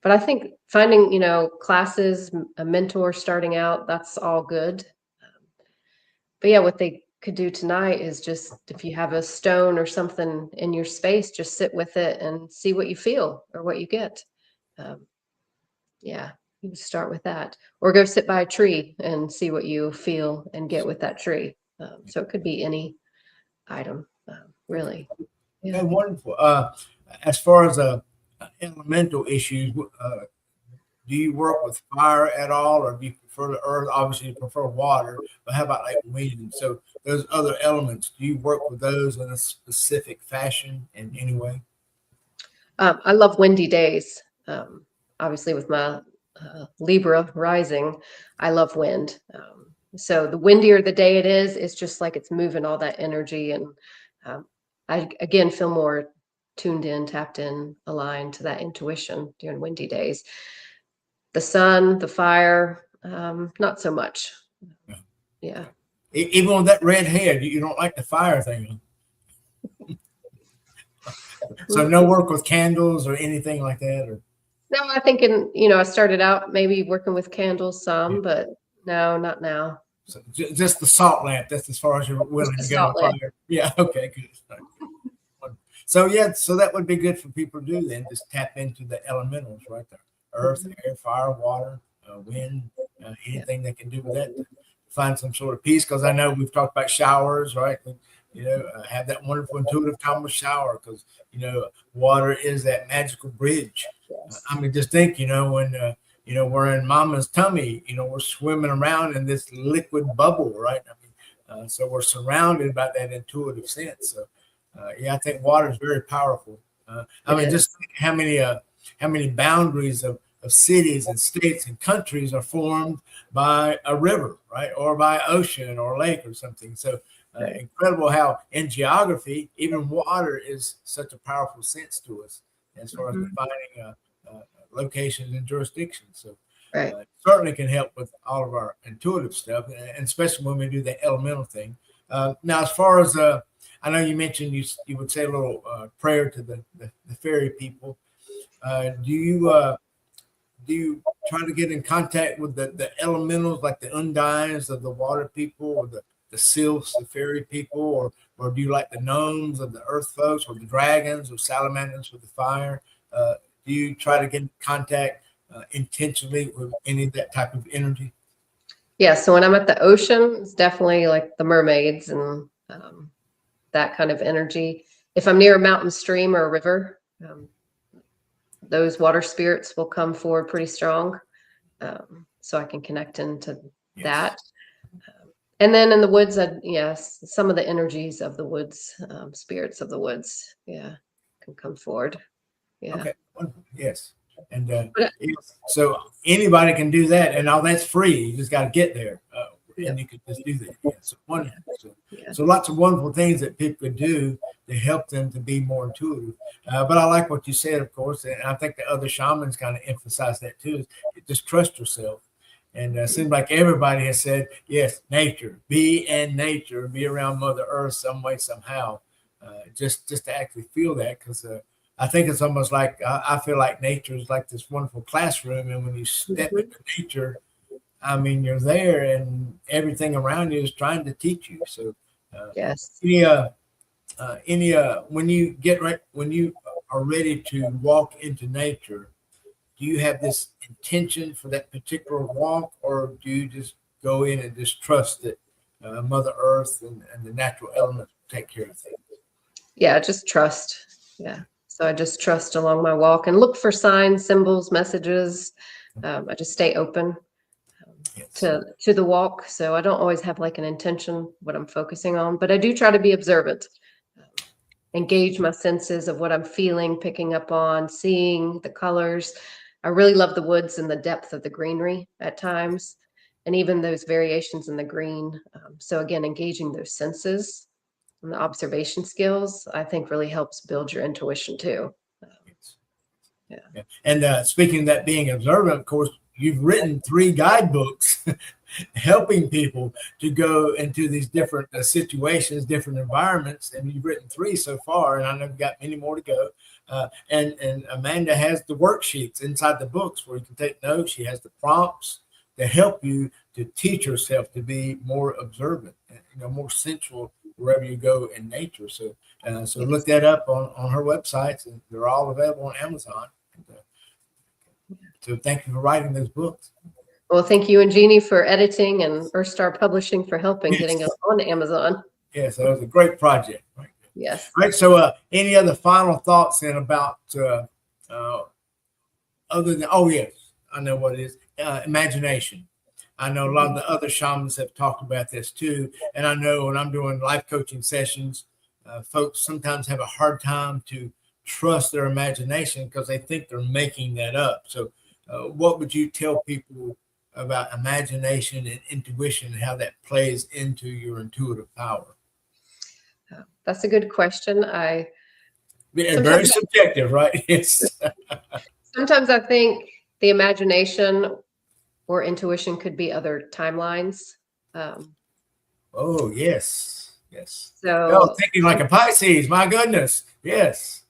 But I think finding, classes, a mentor starting out, that's all good. But yeah, what they could do tonight is just, if you have a stone or something in your space, just sit with it and see what you feel or what you get. Yeah, you can start with that, or go sit by a tree and see what you feel and get with that tree. So it could be any item, really. Yeah. Okay, wonderful. As far as elemental issues, do you work with fire at all, or do you prefer the earth? Obviously, you prefer water, but how about like wind? So those other elements, do you work with those in a specific fashion in any way? I love windy days. Obviously, with my Libra rising, I love wind. So the windier the day it is, it's just like it's moving all that energy. And I, again, feel more tuned in, tapped in, aligned to that intuition during windy days. The sun, the fire, not so much. Yeah. Even with that red head, you don't like the fire thing. So no work with candles or anything like that? Or? No, I think I started out maybe working with candles some, but no, not now. So just the salt lamp. That's as far as you're willing to go. Yeah. Okay. Good. So yeah. So that would be good for people to do then. Just tap into the elementals right there: earth, air, fire, water, wind. Anything they can do with that to find some sort of peace. Because I know we've talked about showers, right? Have that wonderful intuitive time with shower, because water is that magical bridge. I mean, just think, when we're in mama's tummy, we're swimming around in this liquid bubble, right? So we're surrounded by that intuitive sense. So, I think water is very powerful. Just think how many boundaries of cities and states and countries are formed by a river, right? Or by ocean or lake or something. So incredible how in geography, even water is such a powerful sense to us as far as defining locations and jurisdictions. So it certainly can help with all of our intuitive stuff, and especially when we do the elemental thing. Now, as far as I know you mentioned you would say a little prayer to the fairy people. Do you try to get in contact with the elementals, like the undines of the water people, or the sylphs, the fairy people, or do you like the gnomes of the earth folks, or the dragons or salamanders with the fire? Do you try to get in contact intentionally with any of that type of energy? Yeah, so when I'm at the ocean, it's definitely like the mermaids and that kind of energy. If I'm near a mountain stream or a river, those water spirits will come forward pretty strong. So I can connect into that. And then in the woods, some of the energies of the woods, spirits of the woods, can come forward. Yeah. Okay. Yes. And so anybody can do that, and all that's free. You just got to get there, and you can just do that. Yeah. So wonderful. So lots of wonderful things that people could do to help them to be more intuitive. But I like what you said, of course, and I think the other shamans kind of emphasize that too. Is just trust yourself. And it seems like everybody has said, yes, nature, be in nature, be around Mother Earth some way, somehow, just to actually feel that. Because I think it's almost like I feel like nature is like this wonderful classroom. And when you step into nature, I mean, you're there and everything around you is trying to teach you. So, when you are ready to walk into nature, do you have this intention for that particular walk, or do you just go in and just trust that Mother Earth and the natural elements take care of things? Yeah, just trust. Yeah. So I just trust along my walk and look for signs, symbols, messages. I just stay open to the walk. So I don't always have like an intention what I'm focusing on, but I do try to be observant. Engage my senses of what I'm feeling, picking up on, seeing the colors. I really love the woods and the depth of the greenery at times, and even those variations in the green. So again, engaging those senses and the observation skills, I think really helps build your intuition too. And speaking of that being observant, of course, you've written 3 guidebooks helping people to go into these different situations, different environments, and you've written 3 so far, and I know you've got many more to go. And Amanda has the worksheets inside the books where you can take notes. She has the prompts to help you to teach yourself to be more observant, more sensual wherever you go in nature. So look that up on her websites, and they're all available on Amazon. So thank you for writing those books. Well, thank you and Jeanne for editing, and EarthStar Publishing for helping getting it on Amazon. Yes, that was a great project. Right? Yes. Right. So any other final thoughts then about other than, yes, I know what it is, imagination. I know a lot of the other shamans have talked about this too. And I know when I'm doing life coaching sessions, folks sometimes have a hard time to trust their imagination because they think they're making that up. So what would you tell people about imagination and intuition and how that plays into your intuitive power? That's a good question. Very subjective, right? Yes. Sometimes I think the imagination or intuition could be other timelines. Oh, yes. So thinking like a Pisces, my goodness. Yes.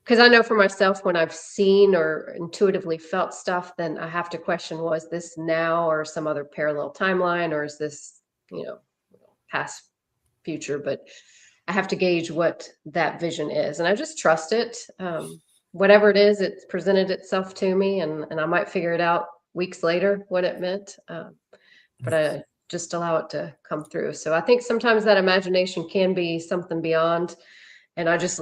Because I know for myself, when I've seen or intuitively felt stuff, then I have to question, was this now or some other parallel timeline, or is this, past, future? But I have to gauge what that vision is. And I just trust it. Whatever it is, it's presented itself to me, and I might figure it out weeks later what it meant. But I just allow it to come through. So I think sometimes that imagination can be something beyond, and I just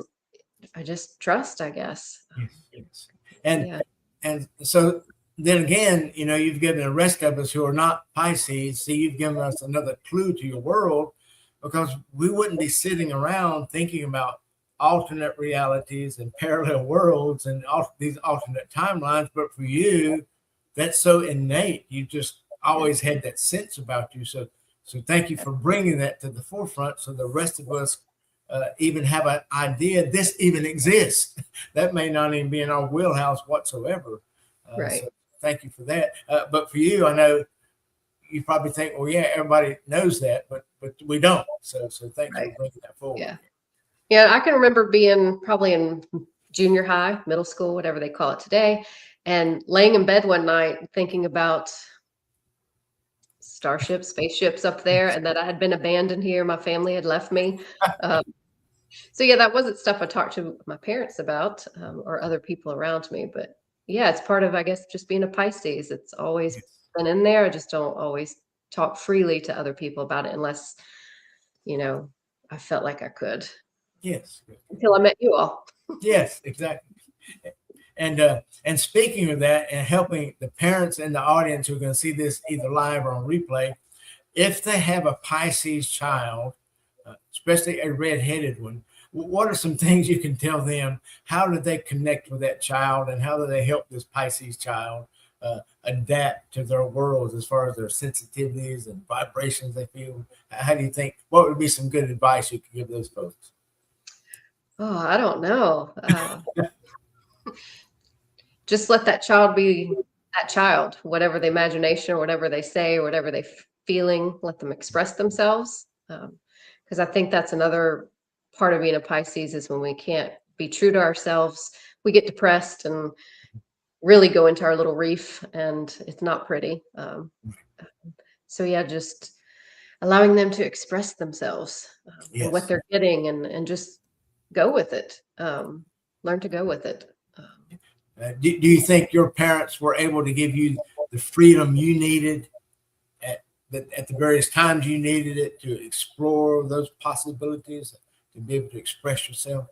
trust, I guess. Yes. And so then again, you've given the rest of us who are not Pisces, see, you've given us another clue to your world, because we wouldn't be sitting around thinking about alternate realities and parallel worlds and these alternate timelines. But for you, that's so innate. You just always had that sense about you. So thank you for bringing that to the forefront, so the rest of us even have an idea this even exists. That may not even be in our wheelhouse whatsoever. Right. So thank you for that. But for you, I know you probably think, well, yeah, everybody knows that, but we don't. So thank you for bringing that forward. Yeah. Yeah, I can remember being probably in junior high, middle school, whatever they call it today, and laying in bed one night thinking about starships, spaceships up there, and that I had been abandoned here. My family had left me. So yeah, that wasn't stuff I talked to my parents about or other people around me. But yeah, it's part of, I guess, just being a Pisces. It's always been in there. I just don't always talk freely to other people about it unless, I felt like I could. Yes. Until I met you all. Yes, exactly. And speaking of that, and helping the parents and the audience who are going to see this either live or on replay, if they have a Pisces child, especially a red-headed one, what are some things you can tell them? How do they connect with that child, and how do they help this Pisces child adapt to their worlds as far as their sensitivities and vibrations they feel? How do you think, what would be some good advice you could give those folks? Oh, I don't know. Just let that child be that child, whatever the imagination or whatever they say or whatever they're feeling, let them express themselves. Because I think that's another part of being a Pisces, is when we can't be true to ourselves, we get depressed and really go into our little reef, and it's not pretty. So yeah, just allowing them to express themselves and what they're getting, and just go with it. Learn to go with it. Do you think your parents were able to give you the freedom you needed at the various times you needed it to explore those possibilities, to be able to express yourself?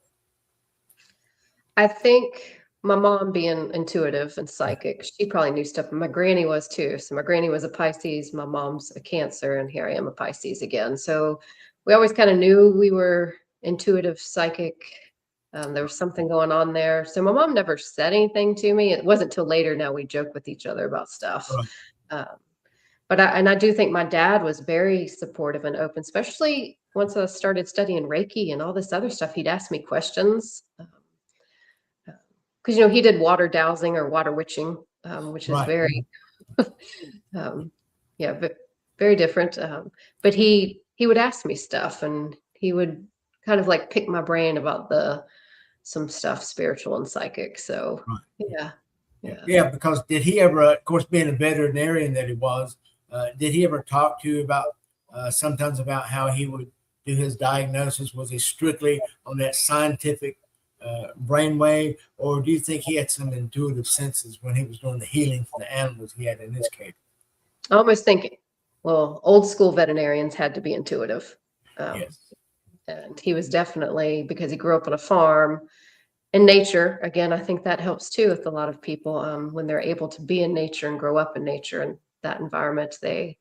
I think my mom, being intuitive and psychic, she probably knew stuff. My granny was too. So my granny was a Pisces, my mom's a Cancer, and here I am, a Pisces again. So we always kind of knew we were intuitive, psychic. There was something going on there. So my mom never said anything to me. It wasn't till later now we joke with each other about stuff. Right. But I do think my dad was very supportive and open, especially once I started studying Reiki and all this other stuff. He'd ask me questions. Because, he did water dowsing or water witching, which is very, very different. But he would ask me stuff, and he would kind of like pick my brain about some stuff, spiritual and psychic. So yeah. Because did he ever, of course, being a veterinarian that he was, did he ever talk to you about sometimes about how he would do his diagnosis? Was he strictly on that scientific brainwave, or do you think he had some intuitive senses when he was doing the healing for the animals he had in his case? I almost think, well, old school veterinarians had to be intuitive. Yes. And he was definitely, because he grew up on a farm in nature. Again, I think that helps too with a lot of people when they're able to be in nature and grow up in nature and that environment, they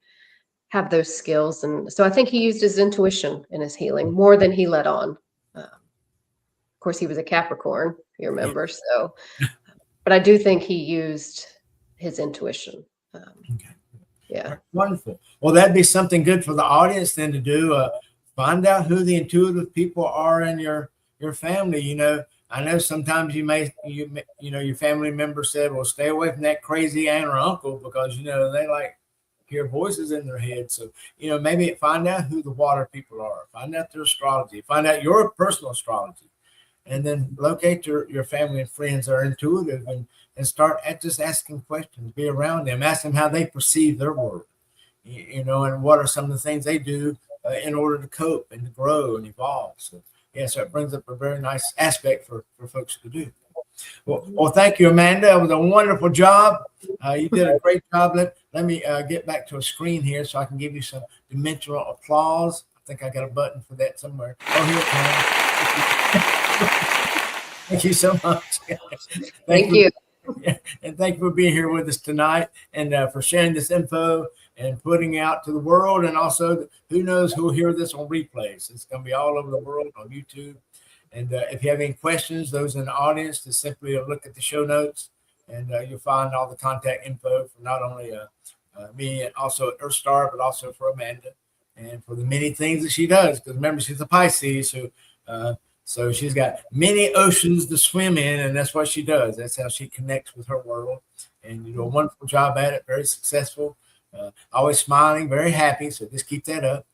have those skills. And so I think he used his intuition in his healing more than he let on. Of course, he was a Capricorn, if you remember. So, but I do think he used his intuition. Yeah. Wonderful. Well, that'd be something good for the audience then to do. Find out who the intuitive people are in your family. I know sometimes your family member said, well, stay away from that crazy aunt or uncle because, they like hear voices in their head. So, maybe find out who the water people are, find out their astrology, find out your personal astrology, and then locate your family and friends that are intuitive and start just asking questions, be around them, ask them how they perceive their world, and what are some of the things they do in order to cope and to grow and evolve. So it brings up a very nice aspect for folks to do. Well, thank you, Amanda. It was a wonderful job. You did a great job. Let me get back to a screen here so I can give you some dimensional applause. I think I got a button for that somewhere. Oh, here it comes. Thank you so much. Thank you. And thank you for being here with us tonight, and for sharing this info and putting out to the world. And also, who knows who will hear this on replays. It's going to be all over the world on YouTube. And if you have any questions, those in the audience, just simply look at the show notes, and you'll find all the contact info for not only me and also at EarthStar, but also for Amanda and for the many things that she does. Because remember, she's a Pisces, so she's got many oceans to swim in, and that's what she does. That's how she connects with her world. And you do a wonderful job at it, very successful, always smiling, very happy. So just keep that up.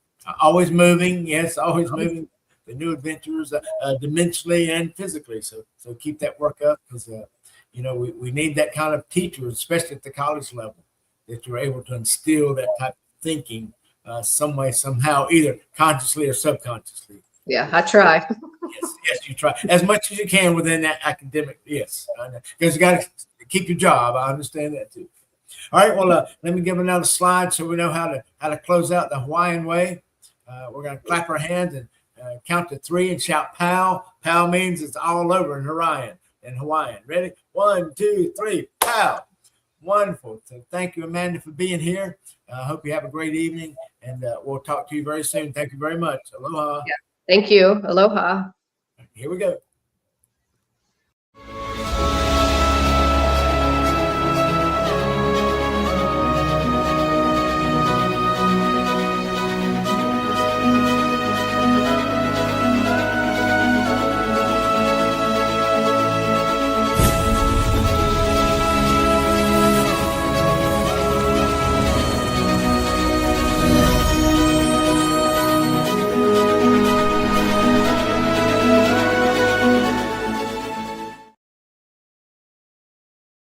Always moving, yes, always moving. The new adventures, dimensionally and physically. So keep that work up, because we need that kind of teacher, especially at the college level, that you're able to instill that type of thinking some way, somehow, either consciously or subconsciously. Yeah, I try. Yes, you try as much as you can within that academic. Yes, because you got to keep your job. I understand that too. All right, well, let me give another slide so we know how to close out the Hawaiian way. We're going to clap our hands and count to 3 and shout "pow." Pow means it's all over in Hawaiian. Ready? 1, 2, 3, pow. Wonderful. So thank you, Amanda, for being here. I hope you have a great evening, and we'll talk to you very soon. Thank you very much. Aloha. Yeah. Thank you. Aloha. Here we go.